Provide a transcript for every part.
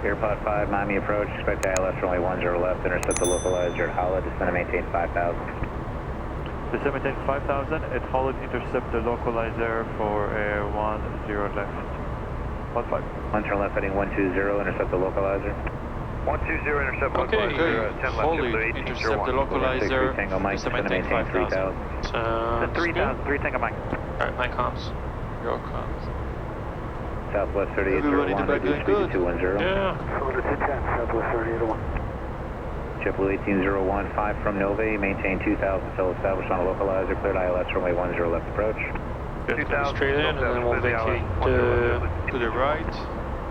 AirPod 5, Miami approach, expect ILS runway 10 left, intercept the localizer at Holland, descend and maintain 5,000. Descend and maintain 5,000, at Holland intercept the localizer for 10 left. 15. 1 turn left heading 120, intercept the localizer. 120, intercept Okay, localizer, 10 left, Holly, intercept the localizer, Tango Mike, descend descend and and maintain maintain 5,000. 3,000, 3 Tango Mike. Alright, my comms. Your comms. Southwest 3801, Everybody in the back reduce doing speed to good. 210. Yeah. Florida 210, Southwest 3801. JetBlue 1801, 5 from Nove, maintain 2,000 till established on a localizer, cleared ILS runway 10 left approach. 2,000, Straight in, and then we'll vacate To the right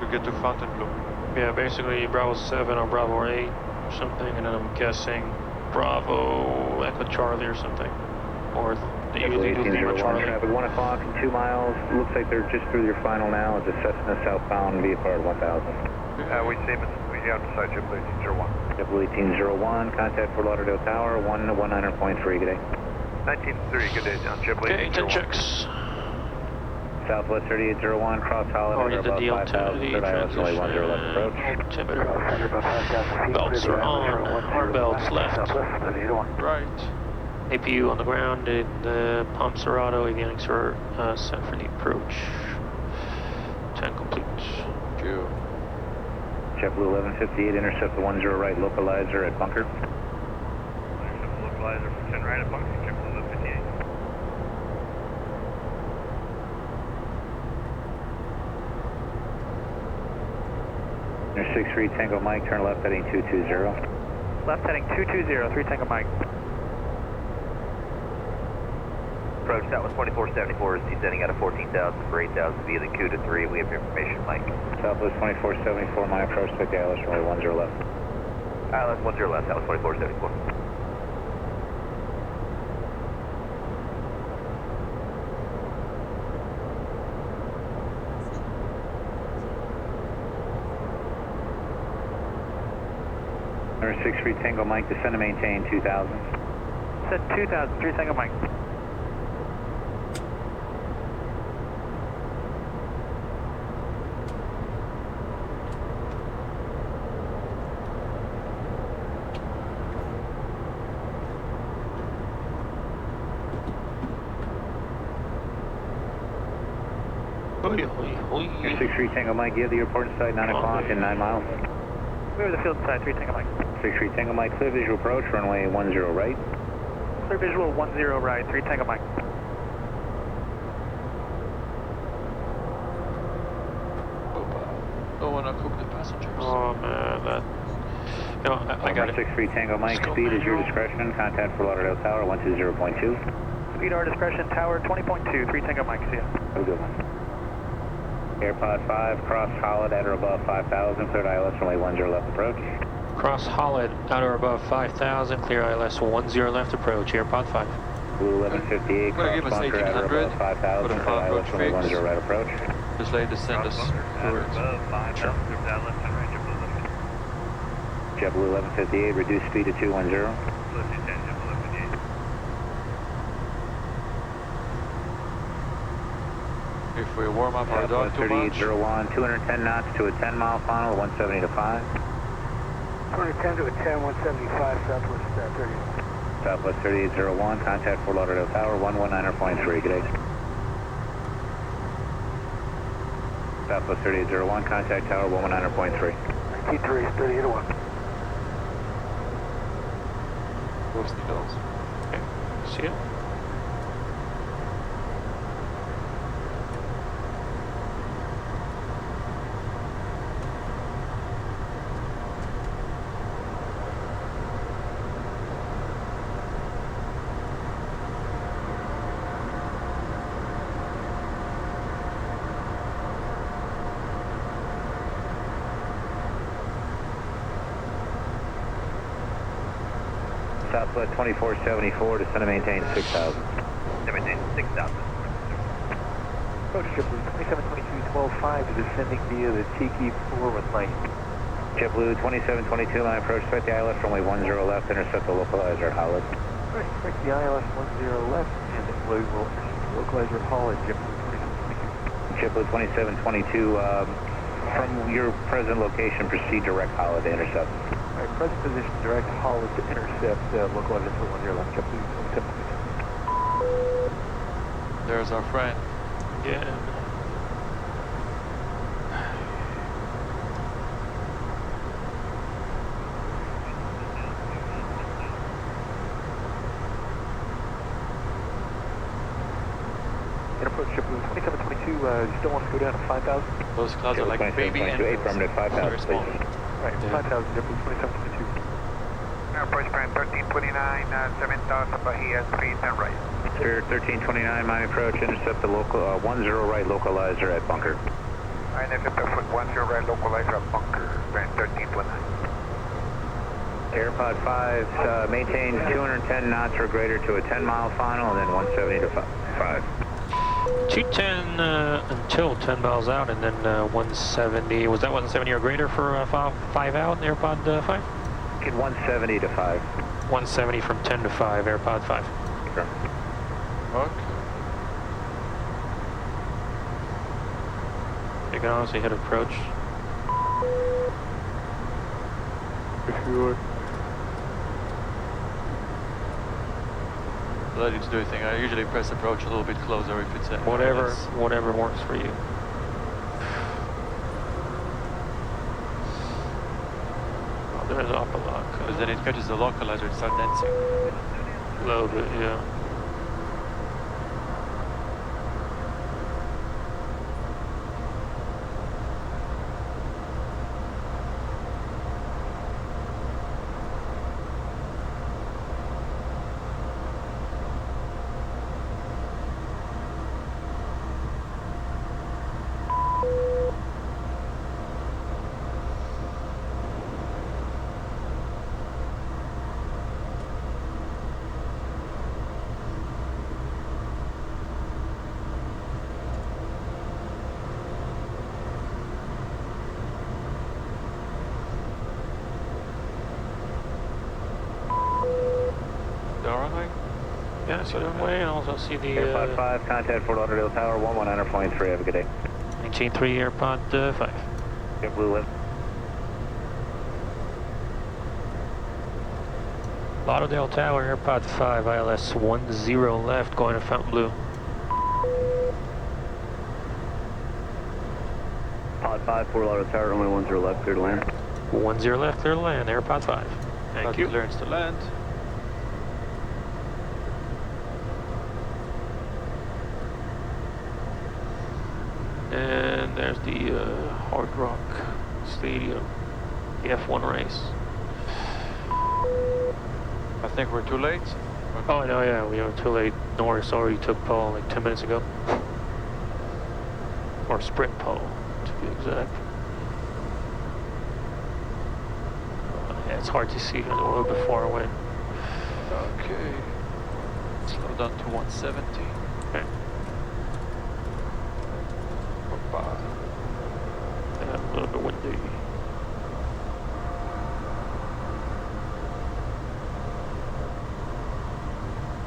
to get to Fontainebleau. yeah, basically Bravo 7 or Bravo 8 or something, and then I'm guessing Bravo Echo Charlie or something. Or they usually do Lima 1801, Charlie. traffic 1 o'clock, 2 miles, looks like they're just through their final now, it's a Cessna southbound VFR 1000. We see him, we outside JetBlue 1801. JetBlue 1801, contact for Lauderdale Tower, 19.3, good day. 19.3, good day, down JetBlue Okay, 10 1801. checks. Southwest 3801, cross Holland, Already above the 5,000, DL2, third ILS runway 10 left approach. altimeter. Under about 5,000 feet. Belts are on, our belts left. Southwest 3801. Right. APU on the ground, and the pumps are auto, avionics are set for the approach. 10 complete. Q. JetBlue 1158, intercept the 10 right localizer at bunker. Intercept the localizer for 10 right at bunker, JetBlue 1158. There's 63 Tango Mike, turn left heading 220. Left heading 220, 3 Tango Mike. Approach Southwest 2474 is descending out of 14,000 for 8,000 via the Q to 3. We have your information, Mike. Southwest 2474, my approach, take the ILS runway 10 left. ILS 10 left, Southwest 2474. Number 63 Tango Mike, descend and maintain 2,000. Set 2,000, 3 Tango Mike. Number 63 Tango Mike, you have the airport inside 9 o'clock and 9 miles. Clear the field side, 3 Tango Mike. 63 Tango Mike, clear visual approach, runway 10 right. Clear visual 10 right, 3 Tango Mike. Don't wanna cook the passengers. Oh man, that. No, I got Number it. 63 Tango Mike, speed is your discretion, contact for Lauderdale Tower 120.2. Speed our discretion, tower 20.2, 3 Tango Mike, see ya. Have a good one. AirPod 5, cross Holland at or above 5,000, cleared ILS runway 10 left approach. Cross Holland, out or above 5,000, clear ILS 10 left approach, AirPod 5. Blue 1158, Gonna give cross us bunker at or 1800, above 5,000, put a cleared ILS runway fix. 10 right approach. Just let it send us towards. JetBlue 1158, reduce speed to 210. If we warm up our dog Southwest too much. 3801, 210 knots to a 10 mile final, 170 to 5. 210 to a 10, 175, Southwest 3801. Southwest 3801, contact for Lauderdale Tower 119.3, good day. Southwest 3801, contact Tower 119.3. T3 3801. Close the doors. Okay, see ya. Southwest 2474, descend and maintain 6,000. Maintain 6,000. Approach JetBlue 2722.12.5 is descending via the Tiki forward lane. JetBlue 2722, my approach, expect the ILS runway 10 left, intercept the localizer at Holland. Right, expect the ILS 10 left, and we will localize your haul at JetBlue 2722. JetBlue 2722, From your present location, proceed direct hollow to intercept. Alright, present position, direct hollow to intercept, localizer for 10 left, JetBlue 2722. There's our friend. Yeah. And approach JetBlue 2722, you still want to go down to 5,000? Those clouds are like baby 2722, animals. affirmative, 5,000, Very small. please. Alright, 5,000, JetBlue 2722. Approach plan 1329, 7,000 Bahia, 310 right. Spirit 1329, mine approach, intercept the local, 10 right localizer at bunker. I intercept the foot 10 right localizer at bunker, plan 1329. AirPod 5, maintain 210 knots or greater to a 10-mile final, and then 170 to 5. 210 until 10 miles out, and then 170. Was that 170 or greater for 5 out, AirPod 5? Get 170 to 5. 170 from 10 to 5, AirPod 5. Sure. Okay. You can honestly hit approach. If you would. Let it do a thing. I usually press approach a little bit closer if it's a... Whatever works for you. Oh, there's up a lot. Because then it catches the localizer and starts dancing. A little bit, yeah. Yeah, I see the runway, and also see the... AirPod 5, contact Fort Lauderdale Tower, 119.3, have a good day. 193 AirPod 5. JetBlue left. Lauderdale Tower, AirPod 5, ILS 10 left, going to Fontainebleau. Pod 5, Fort Lauderdale Tower, runway 10 left, clear to land. 10 left, clear to land, AirPod 5. Thank you. Clearance to land. And there's the Hard Rock Stadium, the F1 race. I think we're too late. Oh, no, yeah, we are too late. Norris already took pole like 10 minutes ago. Or sprint pole, to be exact. Yeah, it's hard to see on the road before I went. Okay. Slow down to 170. Okay. Yeah, a little bit windy.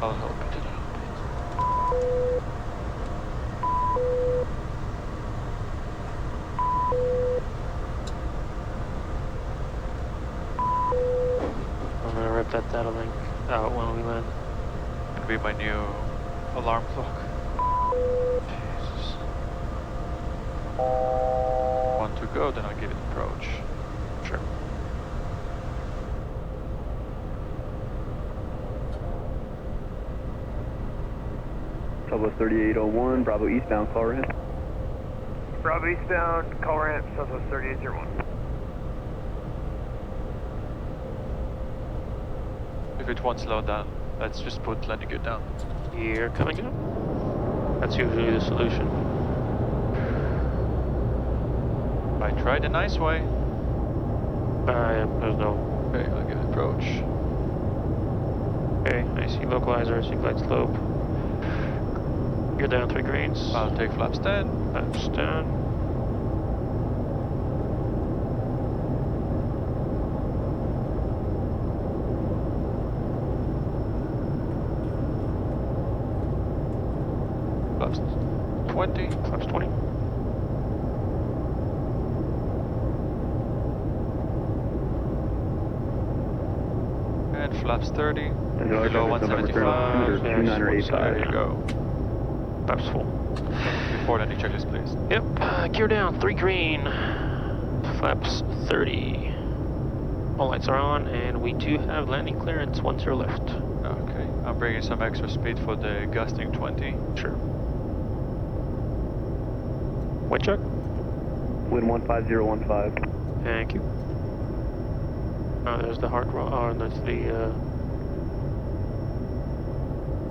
I'll help it a little bit. I'm gonna rip that data link out when we land. It'll be my new alarm clock. Jesus. One to go, then I'll give it approach. Sure. Southwest 3801, Bravo eastbound, call ramp. Bravo eastbound, call ramp, Southwest 3801. If it won't slow down, let's just put landing gear down. Gear coming up. That's usually the solution. I tried the nice way. Yeah, there's no... Okay, I'll give it approach. Okay, I see localizer, I see glide slope. You're down 3 greens. I'll take flaps 10. Flaps 10. Flaps 20. Flaps 20. at flaps 30, November below 175. Yeah, just There 2985. you go. Flaps full. Before landing checklist, please. Yep, gear down, 3 green. Flaps 30. All lights are on, and we do have landing clearance, 10 left. Okay, I'm bringing some extra speed for the gusting 20. Sure. Wind check. Wind 15015. Thank you. There's the hard rock, oh, there's the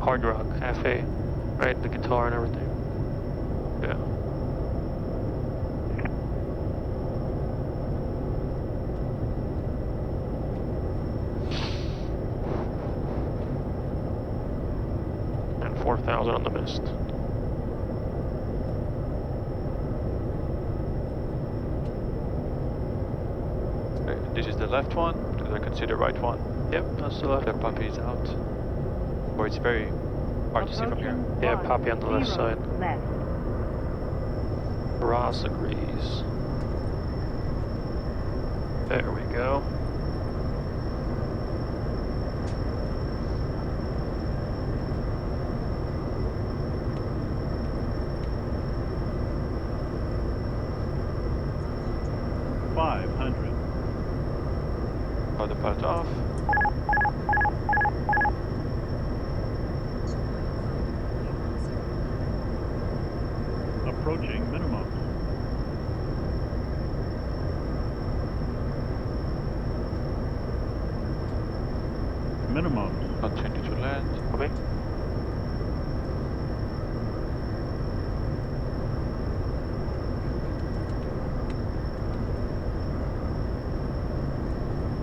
hard rock cafe, right? The guitar and everything. Yeah. And 4,000 on the mist. Okay, this is the left one, because I can see the right one. Yep, that's the left. The puppy is out. Or it's very hard to see from here. Yeah, Poppy on the left side. Left. Ross agrees. There we go. Got the pilot off. Approaching minimum. Minimum. Continue to land. Okay.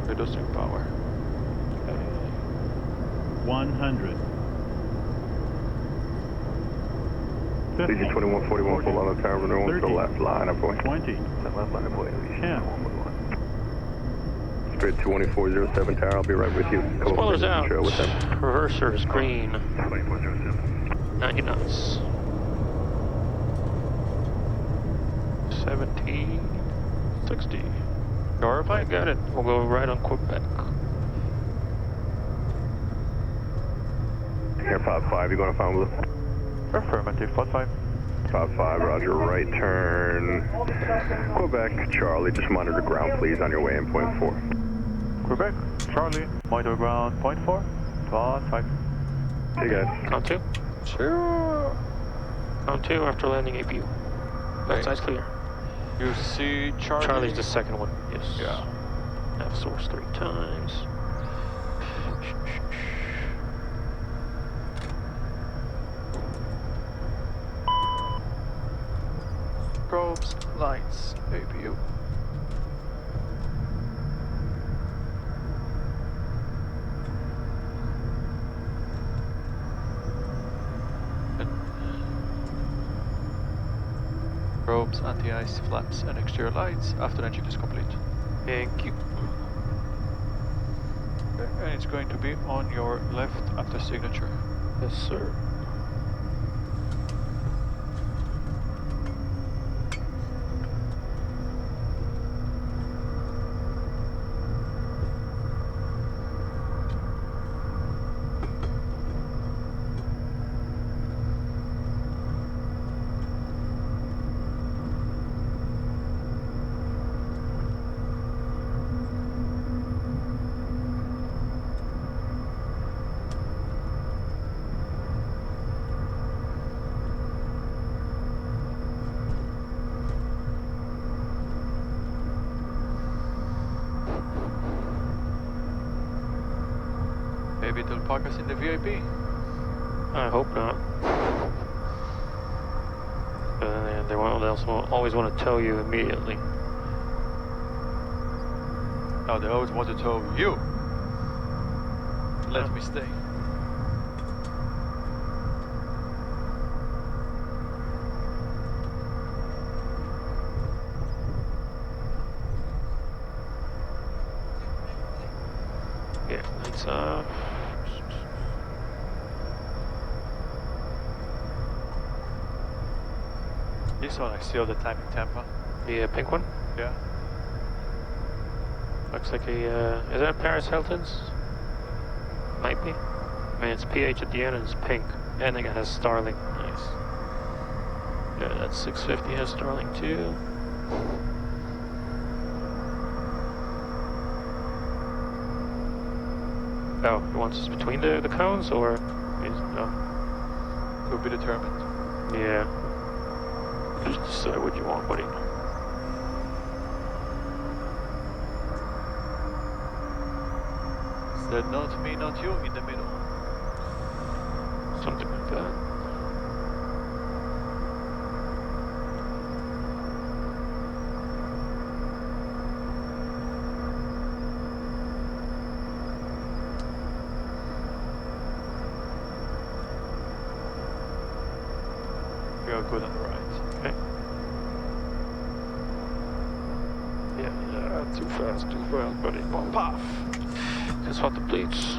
Reducing power. 100. Legion 2141 full auto terminal to the left line of point. 20. Left line of way, Legion 10. 111. Straight 2407 tower, I'll be right with you. Come Spoilers over out. trail with them. Reverser is green. 2407. 90 knots. 70. 60. Sure, I got it. We'll go right on Quebec. AirPod 5, you going to Found Blue? Affirmative, 5. Pod 5, roger, right turn. Quebec, Charlie, just monitor ground please on your way in point 4. Quebec, Charlie, monitor ground, point 4, 5. Hey guys. Count 2. Sure. Count 2 after landing APU. Left side's clear. You see Charlie? Charlie's the second one. Yes. Yeah. F source 3 times. Probes, lights, APU. Probes, anti-ice, flaps, and exterior lights after engine is complete. Thank you. And it's going to be on your left after signature. Yes, sir. Maybe they'll park us in the VIP. I hope not. They also always want to tow you immediately. No, they always want to tow you. Let me stay. Yeah, lights off. This one I see all the time in Tampa. The pink one? Yeah. Looks like a, is that Paris Hilton's? Might be. I mean, it's PH at the end and it's pink. And it has Starlink. Nice. Yeah, that 650 has Starlink too. Oh, he wants us between the cones or? No. To be determined. Yeah. Just decide what you want, buddy. Said not me, not you, in the middle. Something like that. We are good on the right. Okay. Yeah, too fast, buddy. One puff. That's what the bleeds.